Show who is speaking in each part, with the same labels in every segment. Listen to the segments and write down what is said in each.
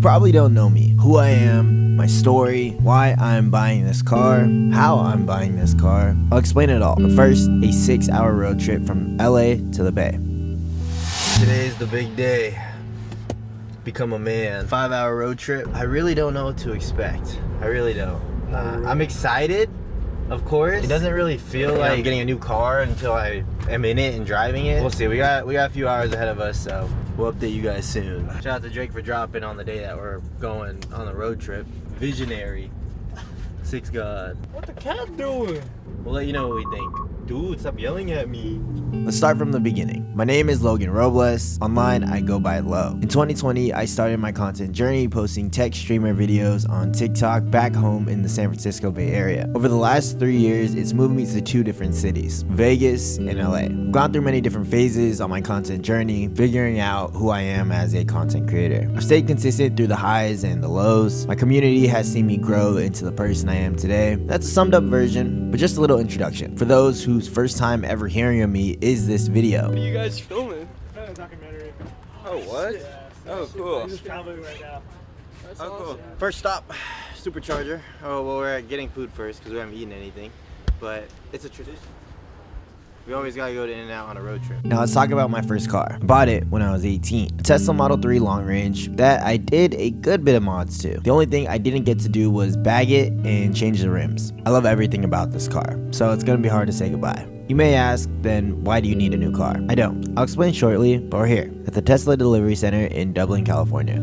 Speaker 1: probably don't know me, who I am, my story, why I'm buying this car, how I'm buying this car. I'll explain it all. But first, a 6-hour road trip from LA to the Bay. Today's the big day. Become a man. 5-hour road trip. I really don't know what to expect. I really don't. I'm excited, of course. It doesn't really feel like I'm getting a new car until I am in it and driving it. We'll see. We got a few hours ahead of us, so we'll update you guys soon. Shout out to Drake for dropping on the day that we're going on the road trip. Visionary. Six God.
Speaker 2: What the cat doing?
Speaker 1: We'll let you know what we think. Dude, stop yelling at me. Let's start from the beginning. My name is Logan Robles. Online, I go by Lough. In 2020, I started my content journey posting tech streamer videos on TikTok back home in the San Francisco Bay Area. Over the last 3 years, it's moved me to 2 different cities, Vegas and LA. I've gone through many different phases on my content journey, figuring out who I am as a content creator. I've stayed consistent through the highs and the lows. My community has seen me grow into the person I am today. That's a summed up version, but just a little introduction. For those whose first time ever hearing of me is this video.
Speaker 2: What are you guys filming? A documentary.
Speaker 1: Oh, what?
Speaker 2: Yeah,
Speaker 1: Oh, cool.
Speaker 2: We're just traveling right now. That's
Speaker 1: Oh,
Speaker 2: awesome.
Speaker 1: cool. First stop, Supercharger. Oh, well, we're getting food first because we haven't eaten anything, but it's a tradition. We always gotta go to In-N-Out on a road trip. Now let's talk about my first car. I bought it when I was 18. A Tesla Model 3 long range that I did a good bit of mods to. The only thing I didn't get to do was bag it and change the rims. I love everything about this car, so it's gonna be hard to say goodbye. You may ask, then why do you need a new car? I don't. I'll explain shortly, but we're here at the Tesla Delivery Center in Dublin, California.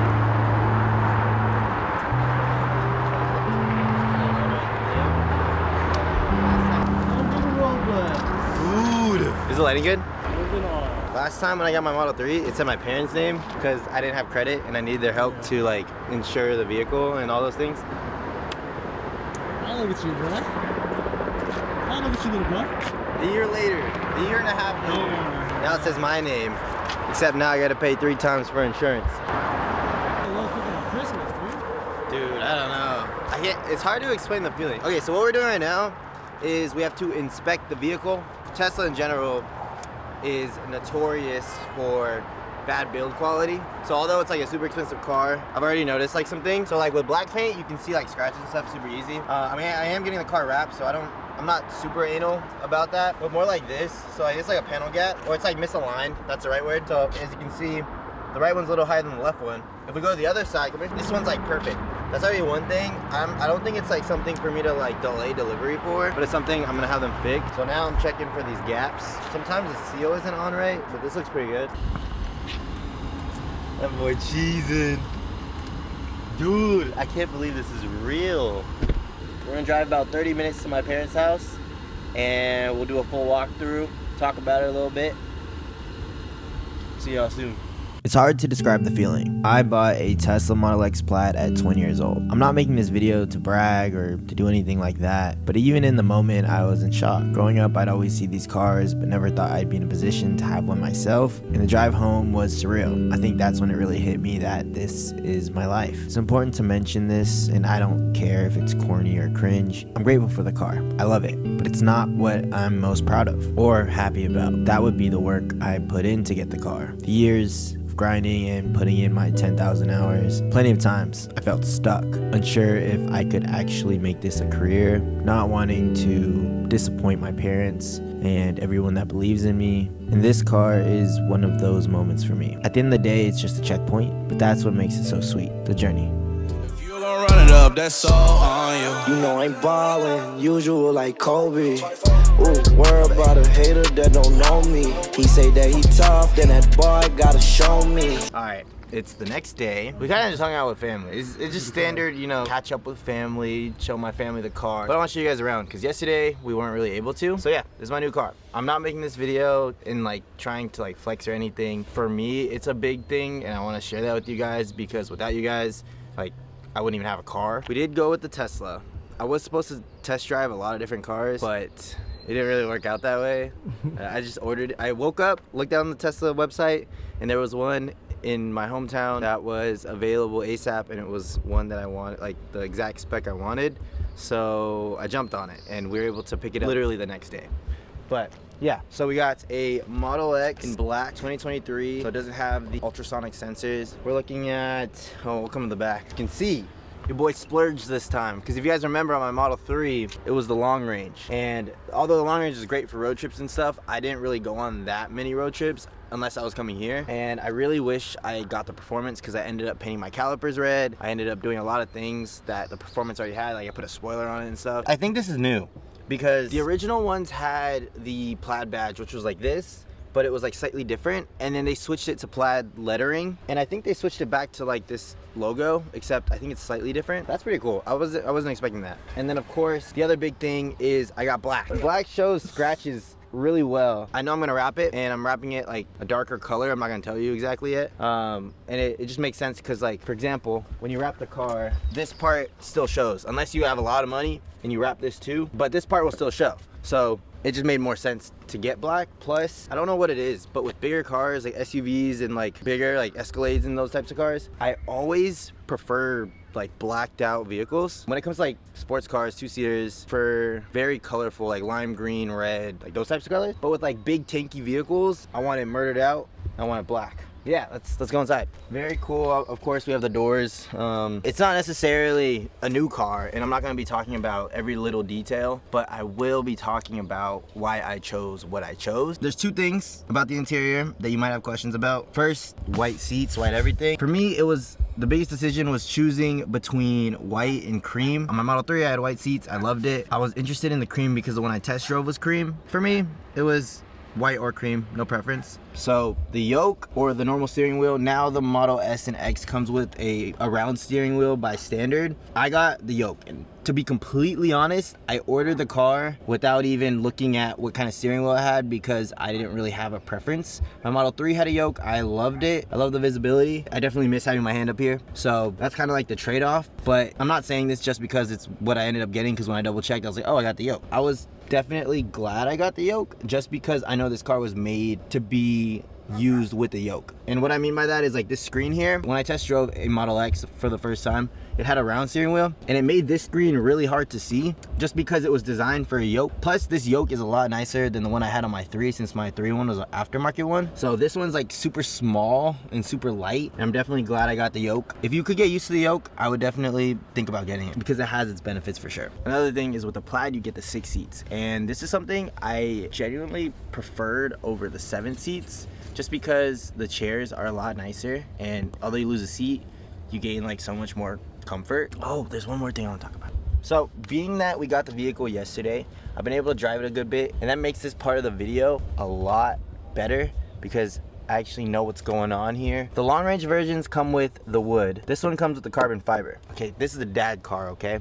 Speaker 1: Is the lighting good? Last time when I got my Model 3, it said my parents' name because I didn't have credit and I needed their help to like insure the vehicle and all those things.
Speaker 2: I'll look at you, bro. I'll look at you, little bro.
Speaker 1: A year later, a year and a half later, now it says my name, except now I gotta pay 3 times for insurance. Dude, I don't know. It's hard to explain the feeling. Okay, so what we're doing right now is we have to inspect the vehicle. Tesla in general is notorious for bad build quality. So although it's like a super expensive car, I've already noticed like some things. So like with black paint, you can see like scratches and stuff super easy. I mean, I am getting the car wrapped, so I'm not super anal about that, but more like this. So like, it's like a panel gap, or it's like misaligned. That's the right word. So as you can see, the right one's a little higher than the left one. If we go to the other side, this one's like perfect. That's already one thing. I don't think it's like something for me to like delay delivery for, but it's something I'm gonna have them fix. So now I'm checking for these gaps. Sometimes the seal isn't on right, but this looks pretty good. That boy cheesing. Dude, I can't believe this is real. We're gonna drive about 30 minutes to my parents' house and we'll do a full walkthrough, talk about it a little bit. See y'all soon. It's hard to describe the feeling. I bought a Tesla Model X Plaid at 20 years old. I'm not making this video to brag or to do anything like that, but even in the moment, I was in shock. Growing up, I'd always see these cars, but never thought I'd be in a position to have one myself, and the drive home was surreal. I think that's when it really hit me that this is my life. It's important to mention this, and I don't care if it's corny or cringe. I'm grateful for the car. I love it, but it's not what I'm most proud of or happy about. That would be the work I put in to get the car. The years grinding and putting in my 10,000 hours. Plenty of times I felt stuck, unsure if I could actually make this a career, not wanting to disappoint my parents and everyone that believes in me. And this car is one of those moments for me. At the end of the day, it's just a checkpoint, but that's what makes it so sweet, the journey.
Speaker 3: If you gon' run it up, that's all on you.
Speaker 4: You know I'm ballin', usual like Kobe. Ooh, worry about a hater that don't know me. He say that he tough, then that boy gotta show me.
Speaker 1: Alright, it's the next day. We kind of just hung out with family. It's just standard, you know, catch up with family, show my family the car. But I want to show you guys around because yesterday we weren't really able to. So yeah, this is my new car. I'm not making this video and like trying to like flex or anything. For me, it's a big thing and I want to share that with you guys because without you guys, like, I wouldn't even have a car. We did go with the Tesla. I was supposed to test drive a lot of different cars, but it didn't really work out that way. I just ordered, I woke up, looked down the Tesla website, and there was one in my hometown that was available ASAP, and it was one that I wanted, like the exact spec I wanted. So I jumped on it, and we were able to pick it up literally the next day. But yeah, so we got a Model X in black 2023, so it doesn't have the ultrasonic sensors. We're looking at, oh, we'll come to the back. You can see your boy splurged this time, because if you guys remember on my Model 3, it was the long range. And although the long range is great for road trips and stuff, I didn't really go on that many road trips unless I was coming here. And I really wish I got the performance, because I ended up painting my calipers red. I ended up doing a lot of things that the performance already had, like I put a spoiler on it and stuff. I think this is new, because the original ones had the Plaid badge, which was like this, but it was like slightly different, and then they switched it to Plaid lettering, and I think they switched it back to like this logo, except I think it's slightly different. That's pretty cool. I wasn't expecting that. And then of course the other big thing is I got black. Black shows scratches really well. I know I'm gonna wrap it, and I'm wrapping it like a darker color. I'm not gonna tell you exactly yet. And it just makes sense, because like, for example, when you wrap the car, this part still shows, unless you have a lot of money and you wrap this too, but this part will still show. So it just made more sense to get black. Plus, I don't know what it is, but with bigger cars like SUVs and like bigger like Escalades and those types of cars, I always prefer like blacked out vehicles. When it comes to like sports cars, 2-seaters, for very colorful, like lime green, red, like those types of colors. But with like big tanky vehicles, I want it murdered out. I want it black. Yeah, let's go inside. Very cool. Of course, we have the doors. It's not necessarily a new car, and I'm not gonna be talking about every little detail, but I will be talking about why I chose what I chose. There's two things about the interior that you might have questions about. First, white seats, white everything. For me, it was the biggest decision was choosing between white and cream. On my Model 3, I had white seats. I loved it. I was interested in the cream because the one I test drove was cream. For me, it was white or cream, no preference. So the yoke or the normal steering wheel, now the Model S and X comes with a round steering wheel by standard. I got the yoke, and to be completely honest, I ordered the car without even looking at what kind of steering wheel it had, because I didn't really have a preference. My Model 3 had a yoke. I loved it. I love the visibility. I definitely miss having my hand up here. So that's kind of like the trade-off. But I'm not saying this just because it's what I ended up getting, because when I double checked, I was like, oh, I got the yoke. I was definitely glad I got the yoke, just because I know this car was made to be used with the yoke. And what I mean by that is like this screen here, when I test drove a Model X for the first time, it had a round steering wheel, and it made this screen really hard to see just because it was designed for a yoke. Plus this yoke is a lot nicer than the one I had on my 3, since my 3 one was an aftermarket one. So this one's like super small and super light, and I'm definitely glad I got the yoke. If you could get used to the yoke, I would definitely think about getting it, because it has its benefits for sure. Another thing is with the Plaid, you get the 6 seats, and this is something I genuinely preferred over the 7 seats, just because the chairs are a lot nicer, and although you lose a seat, you gain like so much more comfort. Oh, there's one more thing I want to talk about. So being that we got the vehicle yesterday, I've been able to drive it a good bit, and that makes this part of the video a lot better, because I actually know what's going on here. The long range versions come with the wood. This one comes with the carbon fiber. Okay, this is a dad car, okay?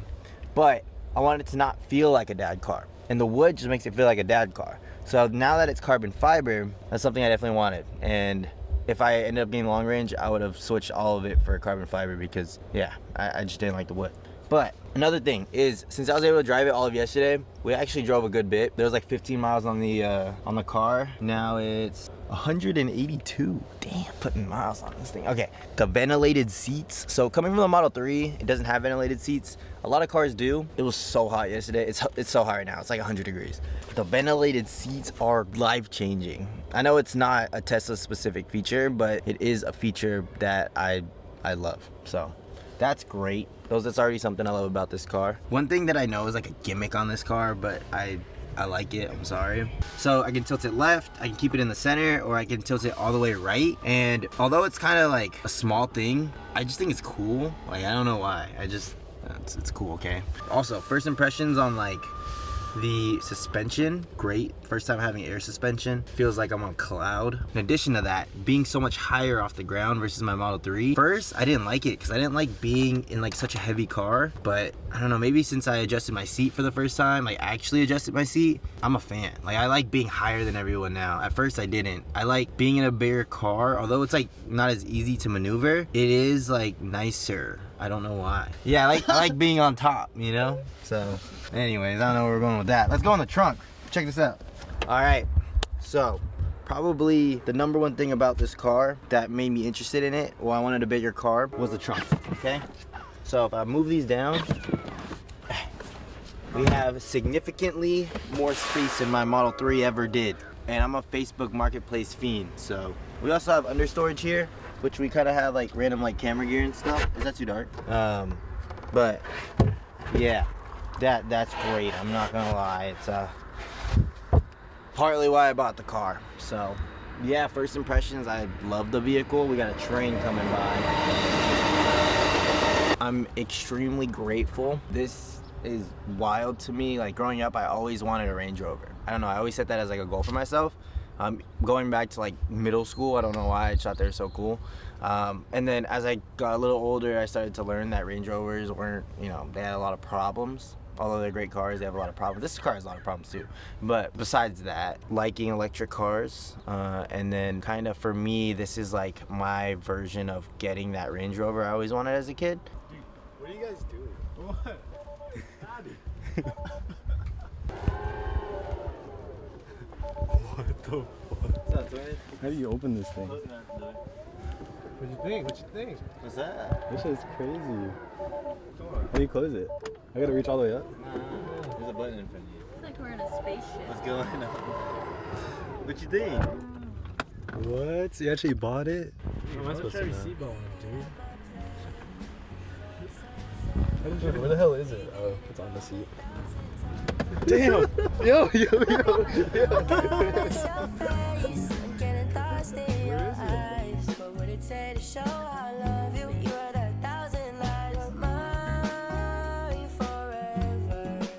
Speaker 1: But I want it to not feel like a dad car, and the wood just makes it feel like a dad car. So now that it's carbon fiber, that's something I definitely wanted. And if I ended up getting long range, I would have switched all of it for carbon fiber, because yeah, I just didn't like the wood. But another thing is, since I was able to drive it all of yesterday, we actually drove a good bit. There was like 15 miles on the car. Now it's 182. Damn, putting miles on this thing. Okay, the ventilated seats. So coming from the Model 3, it doesn't have ventilated seats. A lot of cars do. It was so hot yesterday. It's so hot right now. It's like 100 degrees. The ventilated seats are life-changing. I know it's not a Tesla specific feature, but it is a feature that I love. So that's great. That's already something I love about this car. One thing that I know is like a gimmick on this car, but I like it, I'm sorry. So I can tilt it left, I can keep it in the center, or I can tilt it all the way right. And although it's kind of like a small thing, I just think it's cool. Like, I don't know why. It's cool, okay? Also, first impressions on like the suspension, great. First time having air suspension. Feels like I'm on cloud. In addition to that, being so much higher off the ground versus my Model 3. First, I didn't like it because I didn't like being in like such a heavy car. But I don't know, maybe since I adjusted my seat for the first time, like actually adjusted my seat, I'm a fan. Like, I like being higher than everyone now. At first I didn't. I like being in a bigger car, although it's like not as easy to maneuver. It is like nicer. I don't know why. Yeah, I like being on top, you know? So anyways, I don't know where we're going with that. Let's go in the trunk. Check this out. All right, so probably the number one thing about this car that made me interested in it, well, I wanted a bigger car, was the trunk, okay? So if I move these down, We have significantly more space than my Model 3 ever did. And I'm a Facebook Marketplace fiend, so. We also have understorage here, which we kind of have like random like camera gear and stuff. Is that too dark? But yeah, that's great. I'm not gonna lie. It's partly why I bought the car. So yeah, first impressions, I love the vehicle. We got a train coming by. I'm extremely grateful. This is wild to me. Like growing up, I always wanted a Range Rover. I don't know, I always set that as like a goal for myself. Going back to like middle school, I don't know why, I just thought they were so cool. And then as I got a little older, I started to learn that Range Rovers weren't, you know, they had a lot of problems. Although they're great cars, they have a lot of problems. This car has a lot of problems too. But besides that, liking electric cars, and then kind of for me, this is like my version of getting that Range Rover I always wanted as a kid.
Speaker 2: Dude, what are you guys doing? What? Daddy. What the fuck? How do you open this thing? What you think? What you think?
Speaker 1: What's that?
Speaker 2: This shit's crazy. Come on. How do you close it? I gotta reach all the way up?
Speaker 1: There's a button in front of you.
Speaker 5: It's like we're in a spaceship.
Speaker 1: What's going on? What you think?
Speaker 2: What? You actually bought it? How am I supposed to know? Seatbelt on, dude. Where the hell is it? Oh, it's on the seat. Damn! Yo! Where is it?